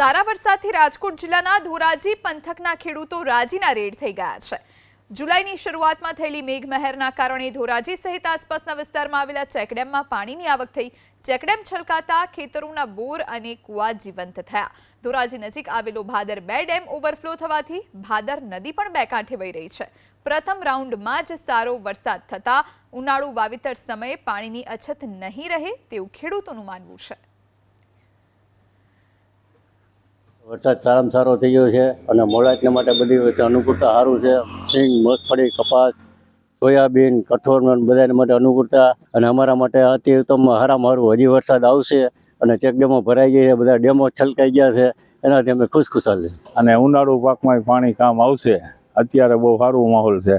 સારા વરસાદથી રાજકોટ જિલ્લાના ધોરાજી પંથકના ખેડૂતો રાજીના રેડ થઈ ગયા છે। જુલાઈની શરૂઆતમાં થયેલી મેઘમહેરના કારણે ધોરાજી સહિત આસપાસના વિસ્તારમાં આવેલા ચેકડેમમાં પાણીની આવક થઈ। ચેકડેમ છલકાતા ખેતરોના બોર અને કુવા જીવંત થયા। ધોરાજી નજીક આવેલો ભાદર 2 ડેમ ઓવરફ્લો થવાથી ભાદર નદી પણ બે કાંઠે વહી રહી છે। પ્રથમ રાઉન્ડમાં જ સારો વરસાદ થતા ઉનાળુ વાવેતર સમયે પાણીની અછત નહીં રહે તેવું ખેડૂતોનું માનવું છે। વરસાદ સારામાં સારો થઈ ગયો છે અને મોલાટને માટે બધી રીતે અનુકૂળતા સારું છે। સિંગ, મગફળી, કપાસ, સોયાબીન, કઠોળ બધાને માટે અનુકૂળતા અને અમારા માટે અતિ ઉત્તમ સારામાં સારું હજી વરસાદ આવશે અને ચેકડેમો ભરાઈ ગયા છે, બધા ડેમો છલકાઈ ગયા છે, એનાથી અમે ખુશખુશાલ છે અને ઉનાળુ પાકમાં પાણી કામ આવશે। અત્યારે બહુ સારું માહોલ છે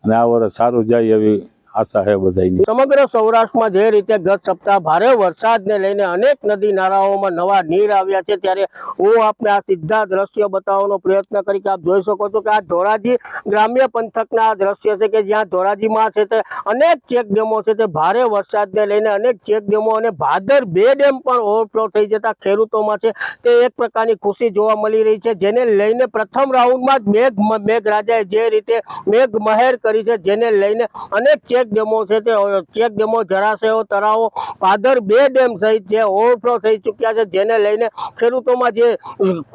અને આ વર્ષ સારું જાય એવી આશા છે બધાની। સમગ્ર સૌરાષ્ટ્રમાં જે રીતે ગત સપ્તાહ ભારે વરસાદને લઈને અનેક નદી નાળાઓમાં નવા નીર આવ્યા છે, ત્યારે હું આપને આ સીધા દ્રશ્ય બતાવવાનો પ્રયત્ન કરી કે આપ જોઈ શકો છો કે આ ધોરાજી ગ્રામ્ય પંથકના આ દ્રશ્ય છે કે જ્યાં ધોરાજીમાં છે તે અનેક ચેકડેમો છે તે ભારે વરસાદને લઈને અનેક ચેકડેમો અને ભાદર 2 ડેમ પણ ઓવરફ્લો થઈ જતા ખેડૂતોમાં છે તે એક પ્રકારની ખુશી જોવા મળી રહી છે, જેને લઈને પ્રથમ રાઉન્ડમાં જ મેઘરાજાએ જે રીતે મેઘમહેર કરી છે, જેને લઈને અનેક ચેકડેમો છે તે ચેકડેમો, જળાશયો, તળાવો, ભાદર 2 ડેમ સહિત જે ઓવરફ્લો થઈ ચૂક્યા છે, જેને લઈને ખેડૂતોમાં જે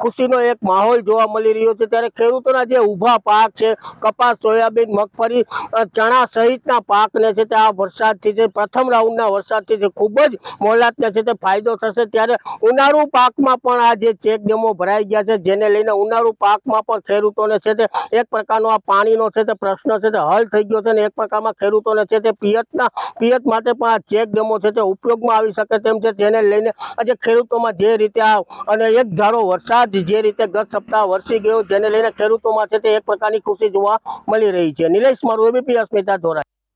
ખુશીનો એક માહોલ જોવા મળી રહ્યો છે। ત્યારે ખેડૂતોના જે ઊભા પાક છે, કપાસ, સોયાબીન, મગફળી, ચણા સહિતના પાકને છે તે આ વરસાદથી છે પ્રથમ રાઉન્ડના વરસાદથી છે ખૂબ જ મોલાતને છે તે ફાયદો થશે। ત્યારે ઉનાળુ પાકમાં પણ આ જે ચેકડેમો ભરાઈ ગયા છે, જેને લઈને ઉનાળુ પાકમાં પણ ખેડૂતોને છે તે એક પ્રકારનો આ પાણીનો છે તે પ્રશ્ન છે તે હલ થઈ ગયો છે અને એક પ્રકારમાં ખેડૂતોને છે તે પિયત માટે પણ આ ચેકડેમો છે તે ઉપયોગમાં આવી શકે તેમ છે, જેને લઈને આજે ખેડૂતોમાં જે રીતે અને એક ધારો વરસાદ જે રીતે ગત સપ્તાહ વરસી ગયો, જેને લઈને ખેડૂતોમાં છે તે એક પ્રકારની ખુશી જોવા મળી રહી છે। નિલેશ મારું, એબીપી અસ્મિતા, ધોરાજી।